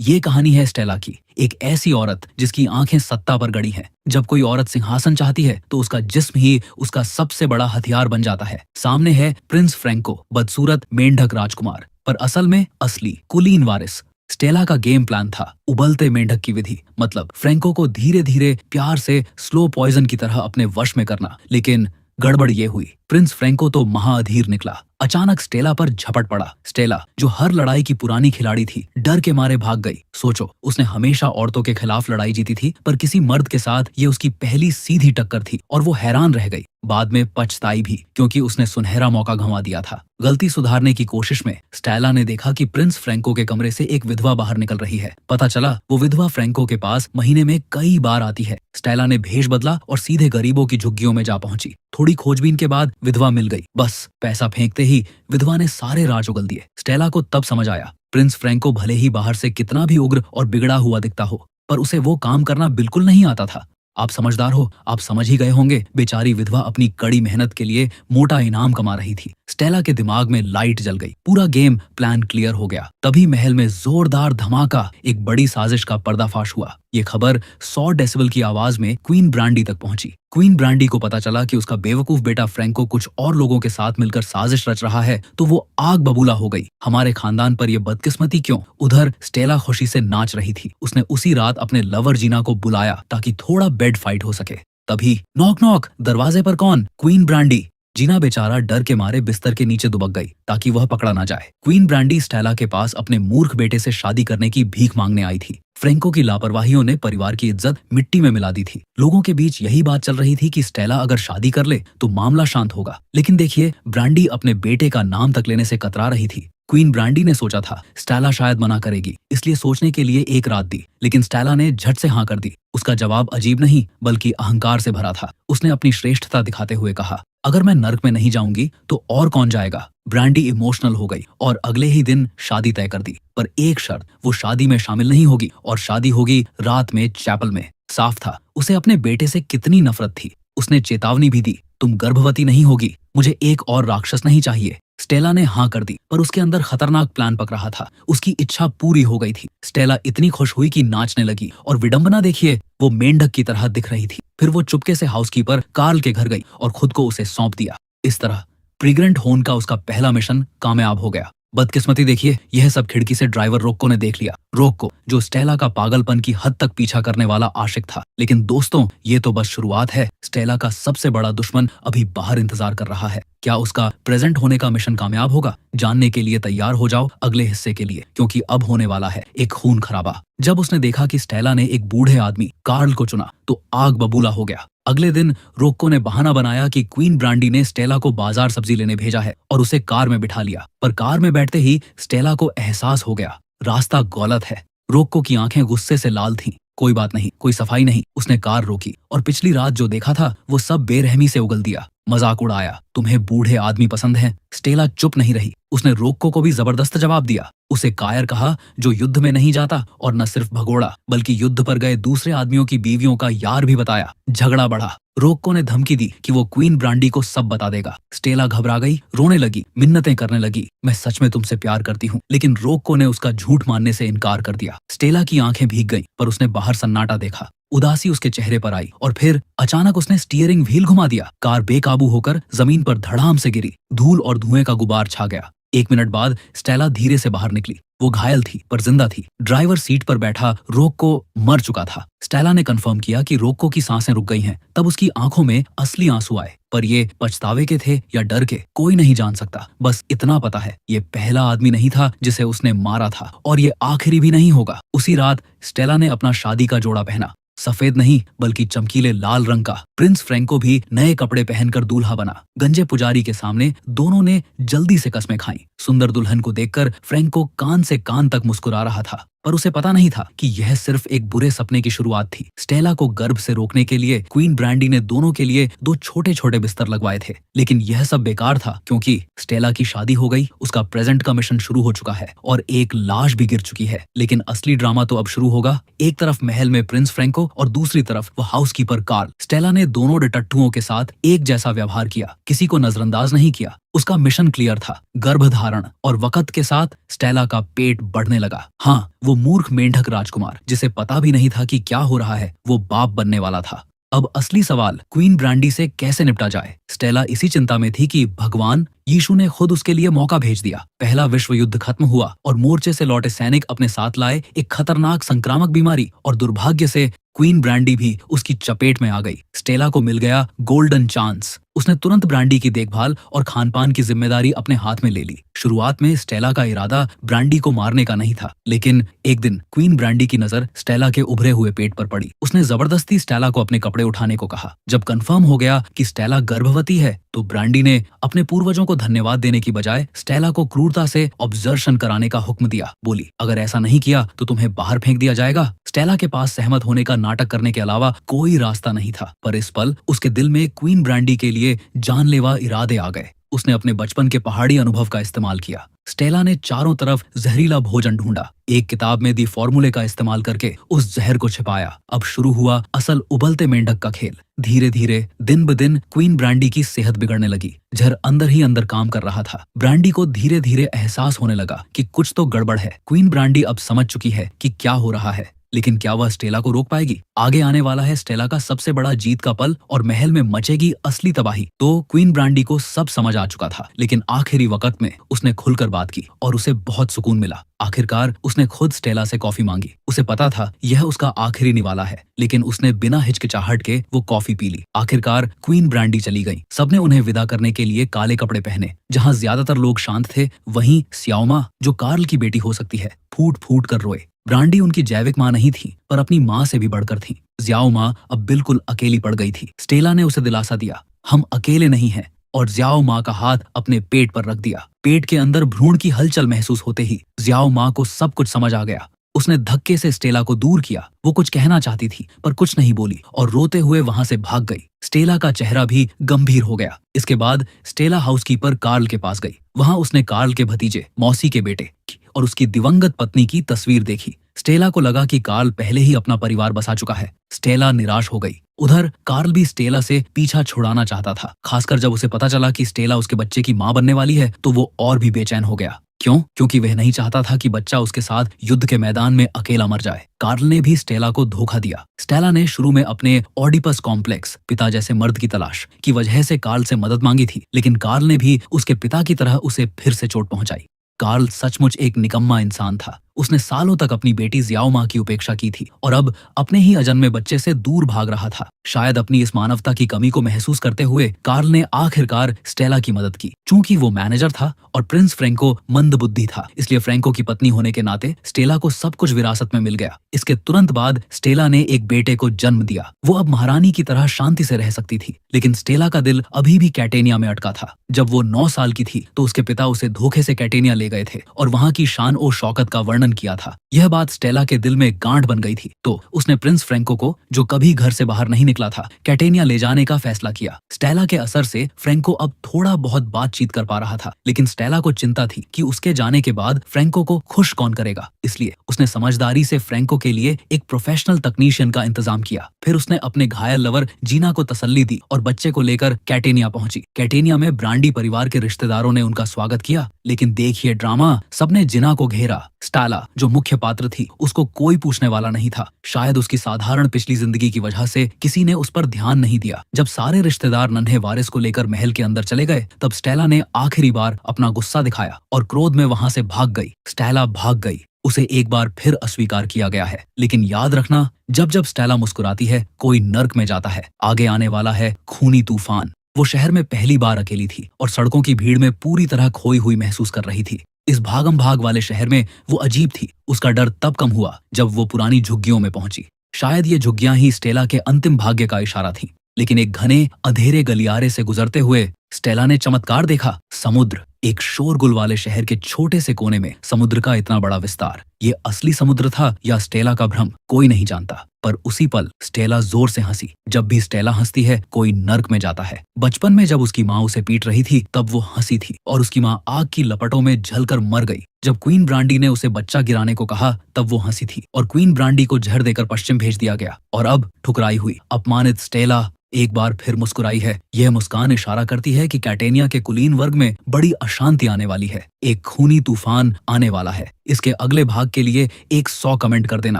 ये कहानी है स्टेला की, एक ऐसी औरत जिसकी आंखें सत्ता पर गड़ी हैं। जब कोई औरत सिंहासन चाहती है तो उसका जिस्म ही उसका सबसे बड़ा हथियार बन जाता है। सामने है प्रिंस फ्रैंको, बदसूरत मेंढक राजकुमार, पर असल में असली कुलीन वारिस। स्टेला का गेम प्लान था उबलते मेंढक की विधि, मतलब फ्रैंको को धीरे धीरे प्यार से स्लो पॉइजन की तरह अपने वश में करना। लेकिन गड़बड़ ये हुई, प्रिंस फ्रैंको तो महाअधीर निकला। अचानक स्टेला पर झपट पड़ा। स्टेला, जो हर लड़ाई की पुरानी खिलाड़ी थी, डर के मारे भाग गई। सोचो, उसने हमेशा औरतों के खिलाफ लड़ाई जीती थी, पर किसी मर्द के साथ ये उसकी पहली सीधी टक्कर थी और वो हैरान रह गई। बाद में पछताई भी, क्योंकि उसने सुनहरा मौका गंवा दिया था। गलती सुधारने की कोशिश में स्टेला ने देखा कि प्रिंस फ्रैंको के कमरे से एक विधवा बाहर निकल रही है। पता चला वो विधवा फ्रैंको के पास महीने में कई बार आती है। स्टेला ने भेष बदला और सीधे गरीबों की झुग्गियों में जा पहुंची। थोड़ी खोजबीन के बाद विधवा मिल गई। बस पैसा फेंकते ही विधवा ने सारे राज उगल दिए। स्टेला को तब समझ आया, प्रिंस फ्रैंको भले ही बाहर से कितना भी उग्र और बिगड़ा हुआ दिखता हो, पर उसे वो काम करना बिल्कुल नहीं आता था। आप समझदार हो, आप समझ ही गए होंगे। बेचारी विधवा अपनी कड़ी मेहनत के लिए मोटा इनाम कमा रही थी। स्टेला के दिमाग में लाइट जल गई। पूरा गेम प्लान क्लियर हो गया। तभी महल में जोरदार धमाका, एक बड़ी साजिश का पर्दाफाश हुआ। ये खबर 100 डेसिबल की आवाज में क्वीन ब्रांडी तक पहुंची। क्वीन ब्रांडी को पता चला कि उसका बेवकूफ बेटा फ्रैंको कुछ और लोगों के साथ मिलकर साजिश रच रहा है, तो वो आग बबूला हो गई। हमारे खानदान पर ये बदकिस्मती क्यों? उधर स्टेला खुशी से नाच रही थी। उसने उसी रात अपने लवर जीना को बुलाया ताकि थोड़ा बेड फाइट हो सके। तभी नॉक नॉक, दरवाजे पर कौन? Queen brandy. जीना बेचारा डर के मारे बिस्तर के नीचे दुबक गई ताकि वह पकड़ा ना जाए। क्वीन ब्रांडी स्टेला के पास अपने मूर्ख बेटे से शादी करने की भीख मांगने आई थी। फ्रैंको की लापरवाहियों ने परिवार की इज्जत मिट्टी में मिला दी थी। लोगों के बीच यही बात चल रही थी कि स्टेला अगर शादी कर ले तो मामला शांत होगा। लेकिन देखिए, ब्रांडी अपने बेटे का नाम तक लेने से कतरा रही थी। क्वीन ब्रांडी ने सोचा था स्टेला शायद मना करेगी, इसलिए सोचने के लिए एक रात दी। लेकिन स्टेला ने झट से हाँ कर दी। उसका जवाब अजीब नहीं बल्कि अहंकार से भरा था। उसने अपनी श्रेष्ठता दिखाते हुए कहा, अगर मैं नर्क में नहीं जाऊंगी तो और कौन जाएगा? ब्रांडी इमोशनल हो गई और अगले ही दिन शादी तय कर दी। पर एक शर्त, वो शादी में शामिल नहीं होगी और शादी होगी रात में चैपल में। साफ था उसे अपने बेटे से कितनी नफरत थी। उसने चेतावनी भी दी, तुम गर्भवती नहीं होगी, मुझे एक और राक्षस नहीं चाहिए। स्टेला ने हाँ कर दी, पर उसके अंदर खतरनाक प्लान पक रहा था। उसकी इच्छा पूरी हो गई थी। स्टेला इतनी खुश हुई कि नाचने लगी और विडंबना देखिए, वो मेंढक की तरह दिख रही थी। फिर वो चुपके से हाउसकीपर कार्ल के घर गई और खुद को उसे सौंप दिया। इस तरह प्रेग्नेंट होने का उसका पहला मिशन कामयाब हो गया। बदकिस्मती देखिए, यह सब खिड़की से ड्राइवर रोक्को ने देख लिया। रोक्को, जो स्टेला का पागलपन की हद तक पीछा करने वाला आशिक था। लेकिन दोस्तों, ये तो बस शुरुआत है। स्टेला का सबसे बड़ा दुश्मन अभी बाहर इंतजार कर रहा है। क्या उसका प्रेजेंट होने का मिशन कामयाब होगा? जानने के लिए तैयार हो जाओ अगले हिस्से के लिए, क्योंकि अब होने वाला है एक खून खराबा। जब उसने देखा कि स्टेला ने एक बूढ़े आदमी कार्ल को चुना तो आग बबूला हो गया। अगले दिन रोक्को ने बहाना बनाया कि क्वीन ब्रांडी ने स्टेला को बाजार सब्जी लेने भेजा है और उसे कार में बिठा लिया। पर कार में बैठते ही स्टेला को एहसास हो गया, रास्ता गलत है। रोक्को की आंखें गुस्से से लाल थीं। कोई बात नहीं, कोई सफाई नहीं। उसने कार रोकी और पिछली रात जो देखा था वो सब बेरहमी से उगल दिया। मजाक उड़ाया, तुम्हें बूढ़े आदमी पसंद हैं? स्टेला चुप नहीं रही। उसने रोक्को को भी जबरदस्त जवाब दिया। उसे कायर कहा जो युद्ध में नहीं जाता, और न सिर्फ भगोड़ा बल्कि युद्ध पर गए दूसरे आदमियों की बीवियों का यार भी बताया। झगड़ा बढ़ा। रोक्को ने धमकी दी कि वो क्वीन ब्रांडी को सब बता देगा। स्टेला घबरा गई, रोने लगी, मिन्नतें करने लगी, मैं सच में तुमसे प्यार करती हूँ। लेकिन रोक्को ने उसका झूठ मानने से इनकार कर दिया। स्टेला की आंखें भीग गईं, पर उसने बाहर सन्नाटा देखा। उदासी उसके चेहरे पर आई और फिर अचानक उसने स्टीयरिंग व्हील घुमा दिया। कार बेकाबू होकर जमीन पर धड़ाम से गिरी। धूल और धुएं का गुबार छा गया। 1 मिनट बाद स्टेला धीरे से बाहर निकली। वो घायल थी पर जिंदा थी। ड्राइवर सीट पर बैठा रोक्को मर चुका था। स्टेला ने कंफर्म किया कि रोक्को की सांसें रुक गई हैं। तब उसकी आंखों में असली आंसू आए, पर ये पछतावे के थे या डर के, कोई नहीं जान सकता। बस इतना पता है, ये पहला आदमी नहीं था जिसे उसने मारा था, और ये आखिरी भी नहीं होगा। उसी रात स्टेला ने अपना शादी का जोड़ा पहना। सफेद नहीं बल्कि चमकीले लाल रंग का। प्रिंस फ्रैंको भी नए कपड़े पहनकर दूल्हा बना। गंजे पुजारी के सामने दोनों ने जल्दी से कस्में खाईं। सुंदर दुल्हन को देखकर फ्रैंको कान से कान तक मुस्कुरा रहा था, पर उसे पता नहीं था कि यह सिर्फ एक बुरे सपने की शुरुआत थी। स्टेला को गर्भ से रोकने के लिए क्वीन ब्रांडी ने दोनों के लिए 2 छोटे छोटे बिस्तर लगवाए थे। लेकिन यह सब बेकार था, क्योंकि स्टेला की शादी हो गई, उसका प्रेजेंट का मिशन शुरू हो चुका है और एक लाश भी गिर चुकी है। लेकिन असली ड्रामा तो अब शुरू होगा। एक तरफ महल में प्रिंस फ्रैंको और दूसरी तरफ वो हाउसकीपर कार्ल। स्टेला ने दोनों डिटट्टुओं के साथ एक जैसा व्यवहार किया, किसी को नजरअंदाज नहीं किया। उसका मिशन क्लियर था, गर्भधारण, और वक्त के साथ स्टेला का पेट बढ़ने लगा। हाँ, वो मूर्ख मेंढक राजकुमार जिसे पता भी नहीं था कि क्या हो रहा है, वो बाप बनने वाला था। अब असली सवाल क्वीन ब्रांडी से कैसे निपटा जाए। स्टेला इसी चिंता में थी कि भगवान यीशु ने खुद उसके लिए मौका भेज दिया। पहला विश्व युद्ध खत्म हुआ और मोर्चे से लौटे सैनिक अपने साथ लाए एक खतरनाक संक्रामक बीमारी, और दुर्भाग्य से क्वीन ब्रांडी भी उसकी चपेट में आ गई। स्टेला को मिल गया गोल्डन चांस। उसने तुरंत ब्रांडी की देखभाल और खानपान की जिम्मेदारी अपने हाथ में ले ली। शुरुआत में स्टेला का इरादा ब्रांडी को मारने का नहीं था, लेकिन एक दिन क्वीन ब्रांडी की नजर स्टेला के उभरे हुए पेट पर पड़ी। उसने जबरदस्ती स्टेला को अपने कपड़े उठाने को कहा। जब कंफर्म हो गया कि स्टेला गर्भवती है, तो ब्रांडी ने अपने पूर्वजों को धन्यवाद देने की बजाय स्टेला को क्रूरता से ऑब्जर्शन कराने का हुक्म दिया। बोली, अगर ऐसा नहीं किया तो तुम्हें बाहर फेंक दिया जाएगा। स्टेला के पास सहमत होने का नाटक करने के अलावा कोई रास्ता नहीं था, पर इस पल उसके दिल में क्वीन ब्रांडी के लिए जानलेवा इरादे आ गए। उसने अपने बचपन के पहाड़ी अनुभव का इस्तेमाल किया। स्टेला ने चारों तरफ जहरीला भोजन ढूंढा। एक किताब में दी फॉर्मूले का इस्तेमाल करके उस जहर को छिपाया। अब शुरू हुआ असल उबलते मेंढक का खेल। धीरे धीरे, दिन ब दिन क्वीन ब्रांडी की सेहत बिगड़ने लगी। जहर अंदर ही अंदर काम कर रहा था। ब्रांडी को धीरे धीरे एहसास होने लगा कि कुछ तो गड़बड़ है। क्वीन ब्रांडी अब समझ चुकी है कि क्या हो रहा है, लेकिन क्या वह स्टेला को रोक पाएगी? आगे आने वाला है स्टेला का सबसे बड़ा जीत का पल, और महल में मचेगी असली तबाही। तो क्वीन ब्रांडी को सब समझ आ चुका था, लेकिन आखिरी वक्त में उसने खुलकर बात की और उसे बहुत सुकून मिला। आखिरकार उसने खुद स्टेला से कॉफी मांगी। उसे पता था यह उसका आखिरी निवाला है, लेकिन उसने बिना हिचकिचाहट के वो कॉफी पी ली। आखिरकार क्वीन ब्रांडी चली गई। सबने उन्हें विदा करने के लिए काले कपड़े पहने। जहाँ ज्यादातर लोग शांत थे, वहीं स्याओमा, जो कार्ल की बेटी हो सकती है, फूट फूट कर रोए। ब्रांडी उनकी जैविक माँ नहीं थी, पर अपनी माँ से भी बढ़कर थी। ज्याओ माँ अब बिल्कुल अकेली पड़ गई थी। स्टेला ने उसे दिलासा दिया, हम अकेले नहीं हैं, और ज्याओ माँ का हाथ अपने पेट पर रख दिया। पेट के अंदर भ्रूण की हलचल महसूस होते ही ज्याओ माँ को सब कुछ समझ आ गया। उसने धक्के से स्टेला को दूर किया। वो कुछ कहना चाहती थी, पर कुछ नहीं बोली और रोते हुए वहां से भाग गई। स्टेला का चेहरा भी गंभीर हो गया। इसके बाद स्टेला हाउसकीपर कार्ल के पास गई। वहां उसने कार्ल के भतीजे, मौसी के बेटे और उसकी दिवंगत पत्नी की तस्वीर देखी। स्टेला को लगा कि कार्ल पहले ही अपना परिवार बसा चुका है। स्टेला निराश हो गई। उधर कार्ल भी स्टेला से पीछा छुड़ाना चाहता था। खासकर जब उसे पता चला कि स्टेला उसके बच्चे की मां बनने वाली है, तो वो और भी बेचैन हो गया। क्यों? क्योंकि वह नहीं चाहता था कि बच्चा उसके साथ युद्ध के मैदान में अकेला मर जाए। कार्ल ने भी स्टेला को धोखा दिया। स्टेला ने शुरू में अपने ऑडिपस कॉम्प्लेक्स, पिता जैसे मर्द की तलाश की वजह से कार्ल से मदद मांगी थी, लेकिन कार्ल ने भी उसके पिता की तरह उसे फिर से चोट पहुंचाई। कार्ल सचमुच एक निकम्मा इंसान था। उसने सालों तक अपनी बेटी ज्याओ माँ की उपेक्षा की थी और अब अपने ही अजन्मे बच्चे से दूर भाग रहा था। शायद अपनी इस मानवता की कमी को महसूस करते हुए कार्ल ने आखिरकार स्टेला की मदद की। चूंकि वो मैनेजर था और प्रिंस फ्रैंको मंदबुद्धि था, इसलिए फ्रैंको की पत्नी होने के नाते स्टेला को सब कुछ विरासत में मिल गया। इसके तुरंत बाद स्टेला ने एक बेटे को जन्म दिया। वो अब महारानी की तरह शांति से रह सकती थी, लेकिन स्टेला का दिल अभी भी कैटेनिया में अटका था। जब वो 9 साल की थी तो उसके पिता उसे धोखे से कैटेनिया ले गए थे और वहाँ की शान और शौकत का वर्णन किया था। यह बात स्टेला के दिल में गांठ बन गई थी, तो उसने प्रिंस फ्रैंको को, जो कभी घर से बाहर नहीं निकला था, कैटेनिया ले जाने का फैसला किया। स्टेला के असर से फ्रैंको अब थोड़ा बहुत बातचीत कर पा रहा था, लेकिन स्टेला को चिंता थी कि उसके जाने के बाद फ्रैंको को खुश कौन करेगा। इसलिए उसने समझदारी से फ्रैंको के लिए एक प्रोफेशनल तकनीशियन का इंतजाम किया। फिर उसने अपने घायल लवर जीना को तसल्ली दी और बच्चे को लेकर कैटेनिया पहुंची। कैटेनिया में ब्रांडी परिवार के रिश्तेदारों ने उनका स्वागत किया, लेकिन देखिए ड्रामा, सबने जिना को घेरा। स्टेला, जो मुख्य पात्र थी, उसको कोई पूछने वाला नहीं था। शायद उसकी साधारण पिछली जिंदगी की वजह से किसी ने उस पर ध्यान नहीं दिया। जब सारे रिश्तेदार नन्हे वारिस को लेकर महल के अंदर चले गए, तब स्टेला ने आखिरी बार अपना गुस्सा दिखाया और क्रोध में वहां से भाग गई। स्टेला भाग गई। उसे एक बार फिर अस्वीकार किया गया है, लेकिन याद रखना, जब जब स्टेला मुस्कुराती है, कोई नर्क में जाता है। आगे आने वाला है खूनी तूफान। वो शहर में पहली बार अकेली थी और सड़कों की भीड़ में पूरी तरह खोई हुई महसूस कर रही थी। इस भागम भाग वाले शहर में वो अजीब थी। उसका डर तब कम हुआ जब वो पुरानी झुग्गियों में पहुंची। शायद ये झुग्गियां ही स्टेला के अंतिम भाग्य का इशारा थीं। लेकिन एक घने अंधेरे गलियारे से गुजरते हुए स्टेला ने चमत्कार देखा। समुद्र। एक शोरगुल वाले शहर के छोटे से कोने में समुद्र का इतना बड़ा विस्तार। ये असली समुद्र था या स्टेला का भ्रम, कोई नहीं जानता। पर उसी पल स्टेला जोर से हंसी। जब भी स्टेला हंसती है, कोई नर्क में जाता है। बचपन में जब उसकी माँ उसे पीट रही थी, तब वो हंसी थी और उसकी माँ आग की लपटों में जलकर मर गई। जब क्वीन ब्रांडी ने उसे बच्चा गिराने को कहा, तब वो हंसी थी और क्वीन ब्रांडी को जहर देकर पश्चिम भेज दिया गया। और अब ठुकराई हुई, अपमानित स्टेला एक बार फिर मुस्कुराई है। यह मुस्कान इशारा करती है कि कैटेनिया के कुलीन वर्ग में बड़ी अशांति आने वाली है, एक खूनी तूफान आने वाला है। इसके अगले भाग के लिए एक 100 कमेंट कर देना।